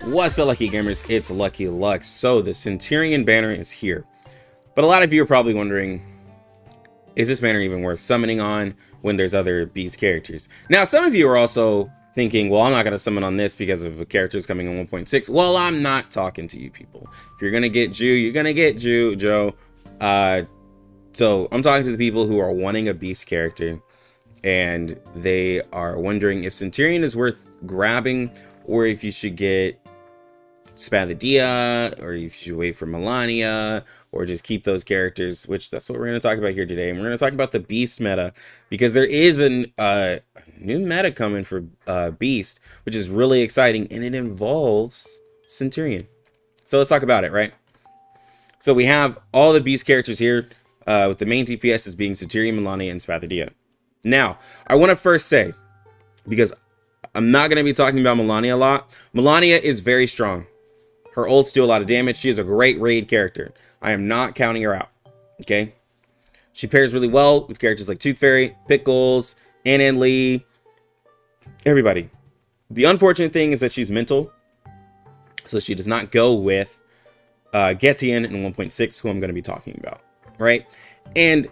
What's up, Lucky Gamers? It's Lucky Lux. So the Centurion banner is here, but a lot of you are probably wondering, is this banner even worth summoning on when there's other Beast characters? Now, some of you are also thinking, well, I'm not going to summon on this because of the characters coming in 1.6. Well, I'm not talking to you people. If you're going to get Jew, you're going to get Jew, Joe. So I'm talking to the people who are wanting a Beast character, and they are wondering if Centurion is worth grabbing, or if you should get Spadadea, or if you should wait for Melania, or just keep those characters, which that's what we're going to talk about here today. And we're going to talk about the Beast meta, because there is a new meta coming for Beast, which is really exciting, and it involves Centurion. So let's talk about it, right? So we have all the Beast characters here, with the main DPS as being Centurion, Melania, and Spadadea. Now, I want to first say, because I'm not going to be talking about Melania a lot, Melania is very strong. Her ults do a lot of damage. She is a great raid character. I am not counting her out. Okay? She pairs really well with characters like Tooth Fairy, Pickles, Anan Lee, everybody. The unfortunate thing is that she's mental, so she does not go with Getian in 1.6, who I'm going to be talking about, right? And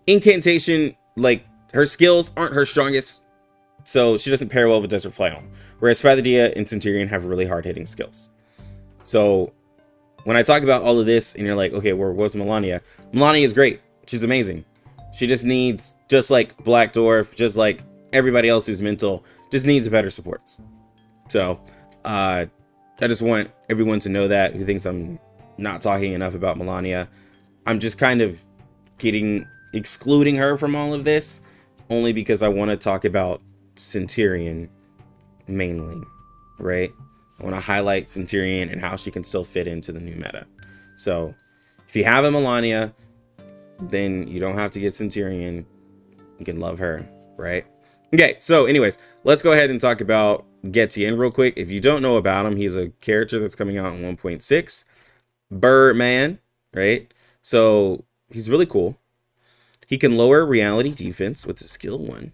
Incantation, like, her skills aren't her strongest, so she doesn't pair well with Desert Flannel, whereas Spadadea and Centurion have really hard-hitting skills. So when I talk about all of this and you're like, okay, where's Melania? Melania is great. She's amazing. She just needs, just like Black Dwarf, just like everybody else who's mental, just needs better supports. So I just want everyone to know that, who thinks I'm not talking enough about Melania. I'm just kind of excluding her from all of this, only because I want to talk about Centurion mainly, right? I want to highlight Centurion and how she can still fit into the new meta. So if you have a Melania, then you don't have to get Centurion. You can love her, right? Okay, so anyways, let's go ahead and talk about Getian real quick. If you don't know about him, he's a character that's coming out in 1.6. Birdman, right? So he's really cool. He can lower reality defense with the skill 1.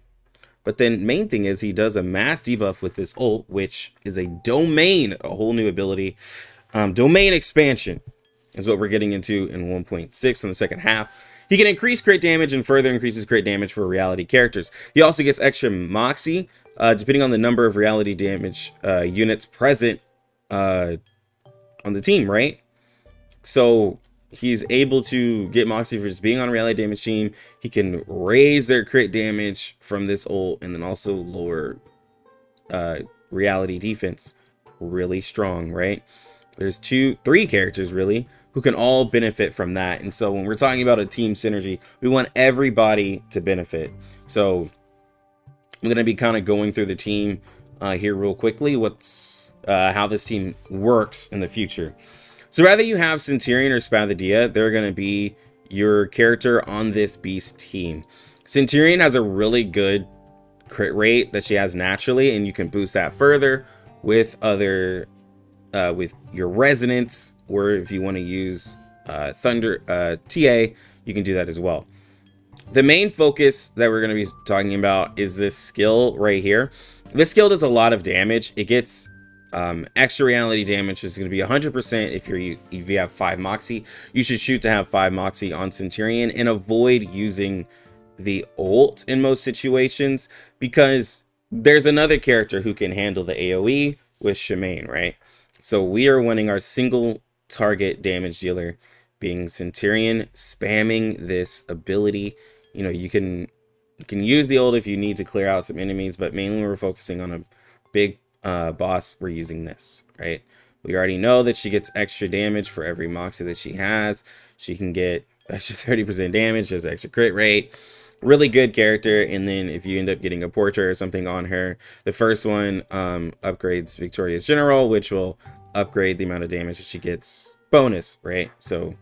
But then main thing is he does a mass debuff with this ult, which is a domain, a whole new ability. Domain expansion is what we're getting into in 1.6 in the second half. He can increase crit damage and further increases crit damage for reality characters. He also gets extra Moxie, depending on the number of reality damage units present on the team, right? So he's able to get Moxie for just being on a reality damage team. He can raise their crit damage from this ult, and then also lower reality defense. Really strong, right? There's 3 characters really who can all benefit from that. And so when we're talking about a team synergy, we want everybody to benefit. So I'm going to be kind of going through the team here real quickly, how this team works in the future. So whether you have Centurion or Spadadea, they're going to be your character on this Beast team. Centurion has a really good crit rate that she has naturally, and you can boost that further with other, with your Resonance, or if you want to use Thunder TA, you can do that as well. The main focus that we're going to be talking about is this skill right here. This skill does a lot of damage. It gets extra reality damage, is going to be 100% if you have 5 Moxie. You should shoot to have 5 Moxie on Centurion and avoid using the ult in most situations, because there's another character who can handle the AoE with Shemaine, right? So we are wanting our single target damage dealer being Centurion, spamming this ability. You know, you can use the ult if you need to clear out some enemies, but mainly we're focusing on a big boss. We're using this, right? We already know that she gets extra damage for every Moxie that she has. She can get extra 30% damage, has extra crit rate. Really good character. And then if you end up getting a portrait or something on her, the first one upgrades Victoria's General, which will upgrade the amount of damage that she gets bonus, right? So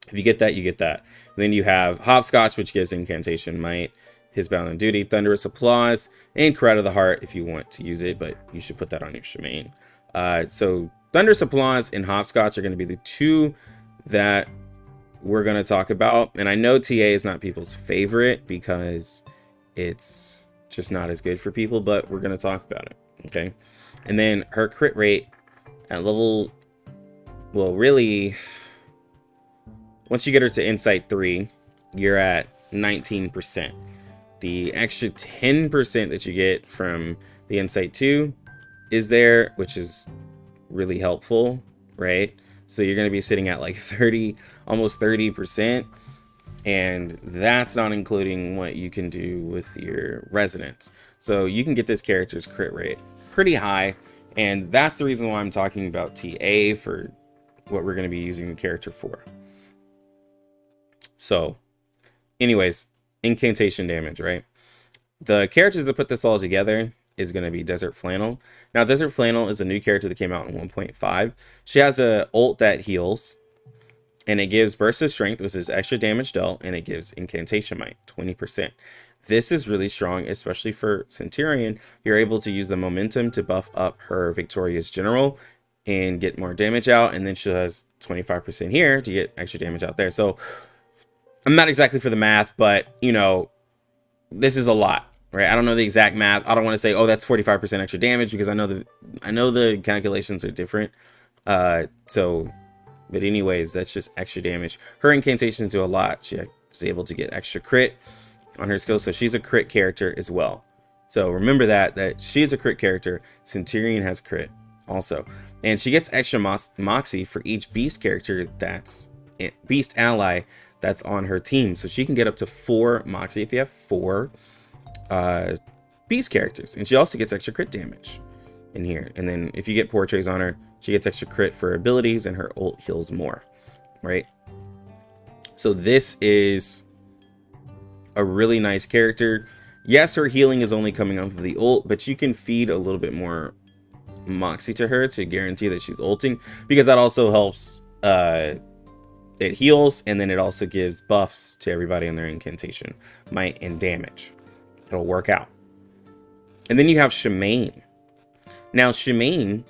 if you get that, you get that. And then you have Hopscotch, which gives Incantation Might, His Bound on Duty, Thunderous Applause, and Cry to the Heart if you want to use it, but you should put that on your Shemaine. So Thunderous Applause and Hopscotch are going to be the 2 that we're going to talk about. And I know TA is not people's favorite because it's just not as good for people, but we're going to talk about it, okay? And then her crit rate at level, well, really, once you get her to Insight 3, you're at 19%. The extra 10% that you get from the Insight 2 is there, which is really helpful, right? So you're going to be sitting at like 30, almost 30%. And that's not including what you can do with your resonance. So you can get this character's crit rate pretty high. And that's the reason why I'm talking about TA for what we're going to be using the character for. So anyways, incantation damage, right? The characters that put this all together is going to be Desert Flannel. Now, Desert Flannel is a new character that came out in 1.5. She has a ult that heals, and it gives Burst of Strength, which is extra damage dealt, and it gives Incantation Might, 20%. This is really strong, especially for Centurion. You're able to use the momentum to buff up her Victorious General and get more damage out, and then she has 25% here to get extra damage out there. So I'm not exactly for the math, but, you know, this is a lot, right? I don't know the exact math. I don't want to say, oh, that's 45% extra damage, because I know the calculations are different. But anyways, that's just extra damage. Her incantations do a lot. She is able to get extra crit on her skills, so she's a crit character as well. So remember that she's a crit character. Centurion has crit also, and she gets extra moxie for each beast character that's beast ally that's on her team. So she can get up to 4 moxie if you have 4 beast characters, and she also gets extra crit damage in here. And then if you get portraits on her, she gets extra crit for abilities, and her ult heals more, right? So this is a really nice character. Yes, her healing is only coming off of the ult, but you can feed a little bit more moxie to her to guarantee that she's ulting, because that also helps. It heals, and then it also gives buffs to everybody on their incantation, might, and damage. It'll work out. And then you have Shemaine. Now, Shemaine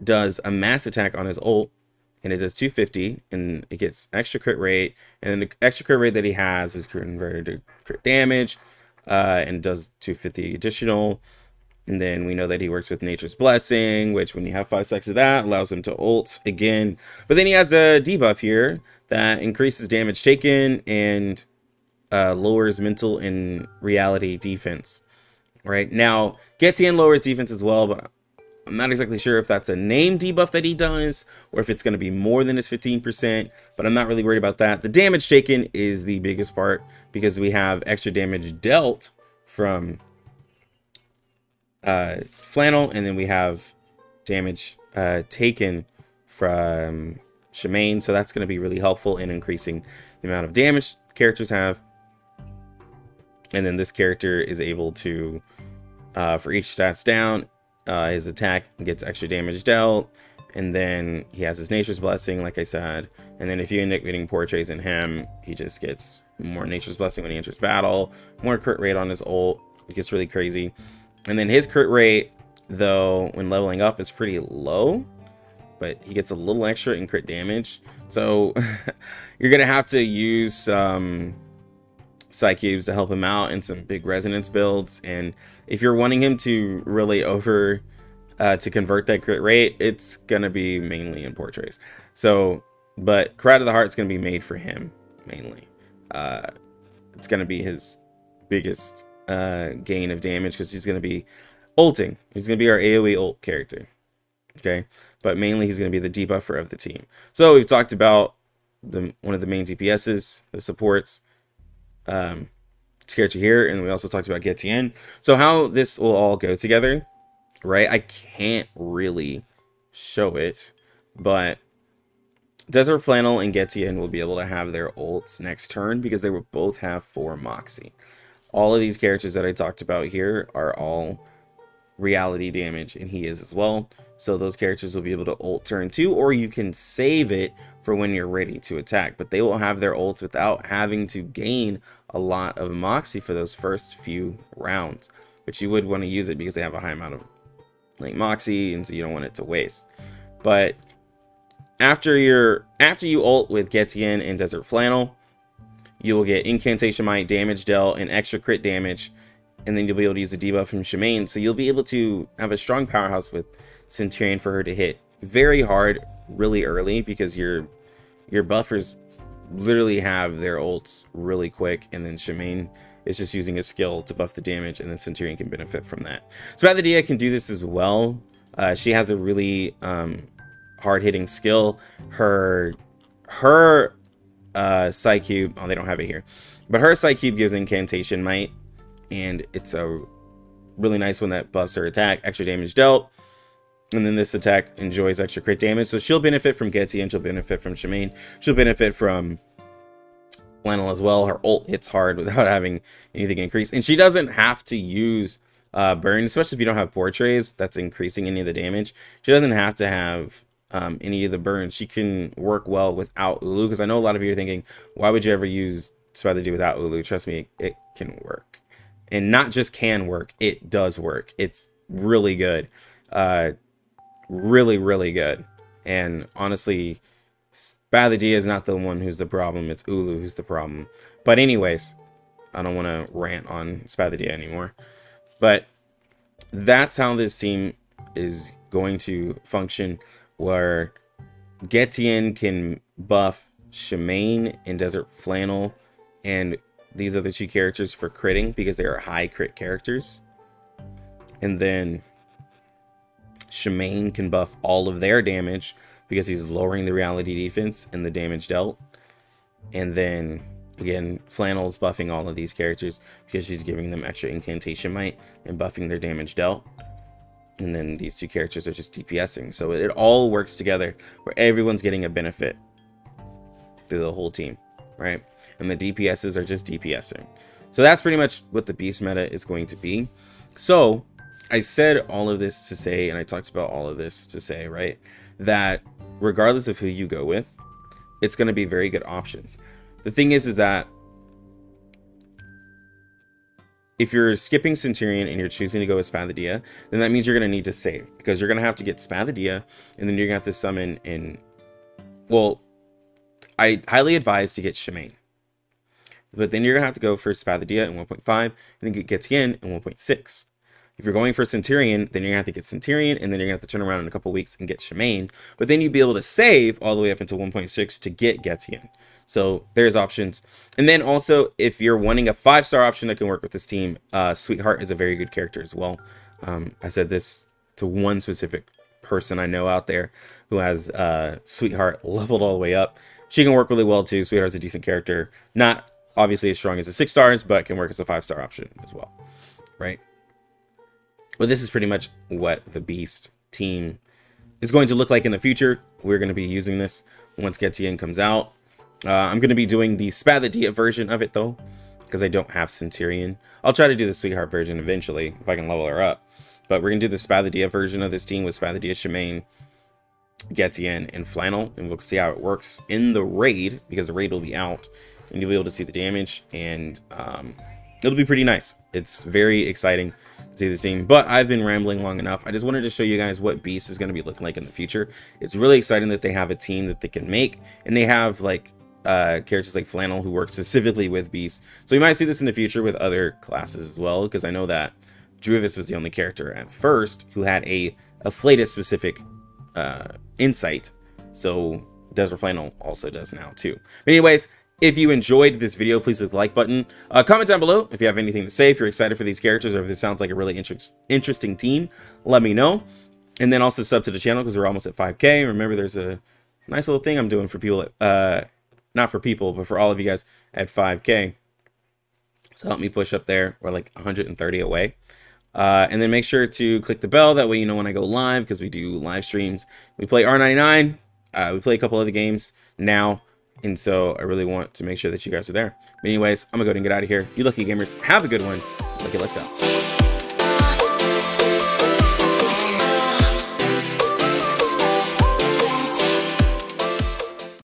does a mass attack on his ult, and it does 250, and it gets extra crit rate, and then the extra crit rate that he has is converted to crit damage, and does 250 additional. And then we know that he works with Nature's Blessing, which when you have 5 stacks of that, allows him to ult again. But then he has a debuff here that increases damage taken and lowers mental and reality defense. Right now, Getian lowers defense as well, but I'm not exactly sure if that's a name debuff that he does, or if it's going to be more than his 15%, but I'm not really worried about that. The damage taken is the biggest part, because we have extra damage dealt from Flannel, and then we have damage taken from Shemaine, so that's going to be really helpful in increasing the amount of damage characters have. And then this character is able to, for each stats down, his attack gets extra damage dealt, and then he has his Nature's Blessing, like I said. And then if you end up getting portraits in him, he just gets more Nature's Blessing when he enters battle, more crit rate on his ult. It gets really crazy. And then his crit rate, though, when leveling up, is pretty low, but he gets a little extra in crit damage. So you're gonna have to use some Psych Cubes to help him out in some big resonance builds. And if you're wanting him to really to convert that crit rate, it's gonna be mainly in portraits. So, but Cry to the Heart's gonna be made for him mainly. It's gonna be his biggest gain of damage, because he's gonna be ulting. He's gonna be our AoE ult character. Okay, but mainly he's gonna be the debuffer of the team. So we've talked about one of the main DPSs, the supports. Character here, and we also talked about Getian. So how this will all go together, right? I can't really show it, but Desert Flannel and Getian will be able to have their ults next turn, because they will both have 4 moxie. All of these characters that I talked about here are all reality damage, and he is as well. So those characters will be able to ult turn 2, or you can save it for when you're ready to attack. But they will have their ults without having to gain a lot of moxie for those first few rounds. But you would want to use it because they have a high amount of like moxie, and so you don't want it to waste. But after you ult with Getian and Desert Flannel, you will get Incantation Might, damage dealt, and extra crit damage. And then you'll be able to use the debuff from Shemaine. So you'll be able to have a strong powerhouse with Centurion for her to hit very hard really early because your buffers literally have their ults really quick, and then Shemaine is just using a skill to buff the damage, and then Centurion can benefit from that. Spathia can do this as well. She has a really hard-hitting skill. Her Psy Cube, oh, they don't have it here, but her Psy Cube gives Incantation Might, and it's a really nice one that buffs her attack, extra damage dealt. And then this attack enjoys extra crit damage. So she'll benefit from Getty, and she'll benefit from Shemaine. She'll benefit from Flannel as well. Her ult hits hard without having anything increase. And she doesn't have to use burn, especially if you don't have portraits that's increasing any of the damage. She doesn't have to have any of the burn. She can work well without Ulu, because I know a lot of you are thinking, why would you ever use Spathia without Ulu? Trust me, it can work. And not just can work, it does work. It's really good. Really good. And honestly, Spathia is not the one who's the problem, it's Ulu who's the problem. But anyways, I don't want to rant on Spathia anymore. But that's how this team is going to function, where Getien can buff Shemaine and Desert Flannel and these other two characters for critting, because they are high crit characters. And then Shemaine can buff all of their damage because he's lowering the reality defense and the damage dealt. And then again, Flannel's buffing all of these characters because she's giving them extra Incantation Might and buffing their damage dealt. And then these two characters are just DPSing. So it all works together where everyone's getting a benefit through the whole team, right? And the DPSs are just DPSing. So that's pretty much what the Beast meta is going to be. So I said all of this to say, and I talked about all of this to say, right, that regardless of who you go with, it's going to be very good options. The thing is that if you're skipping Centurion and you're choosing to go with Spathia, then that means you're going to need to save, because you're going to have to get Spathia, and then you're going to have to summon in, well, I highly advise to get Shemaine. But then you're going to have to go for Spathia in 1.5, and then get Getien in 1.6. If you're going for Centurion, then you're going to have to get Centurion, and then you're going to have to turn around in a couple weeks and get Shemaine. But then you'd be able to save all the way up until 1.6 to get Getien. So there's options. And then also, if you're wanting a 5-star option that can work with this team, Sweetheart is a very good character as well. I said this to one specific person I know out there who has Sweetheart leveled all the way up. She can work really well too. Sweetheart's a decent character. Not obviously as strong as the 6 stars, but can work as a 5-star option as well, right? But this is pretty much what the Beast team is going to look like in the future. We're going to be using this once Getien comes out. I'm going to be doing the Spathia version of it though, because I don't have Centurion. I'll try to do the Sweetheart version eventually if I can level her up. But we're going to do the Spathia version of this team with Spathia, Shemaine, Getien, and Flannel. And we'll see how it works in the raid, because the raid will be out. And you'll be able to see the damage, and it'll be pretty nice. It's very exciting to see this team, but I've been rambling long enough. I just wanted to show you guys what Beast is going to be looking like in the future. It's really exciting that they have a team that they can make, and they have like characters like Flannel who work specifically with Beast. So we might see this in the future with other classes as well, because I know that Druvis was the only character at first who had a Flatus specific insight. So Desert Flannel also does now too. But anyways, if you enjoyed this video, please hit the like button. Comment down below if you have anything to say, if you're excited for these characters, or if this sounds like a really interesting team, let me know. And then also sub to the channel, because we're almost at 5K. Remember, there's a nice little thing I'm doing for people, not for people, but for all of you guys at 5K. So help me push up there. We're like 130 away. And then make sure to click the bell. That way you know when I go live, because we do live streams. We play R99. We play a couple other games now. And so I really want to make sure that you guys are there. But anyways, I'm going to go ahead and get out of here. You lucky gamers, have a good one. Lucky Lex out.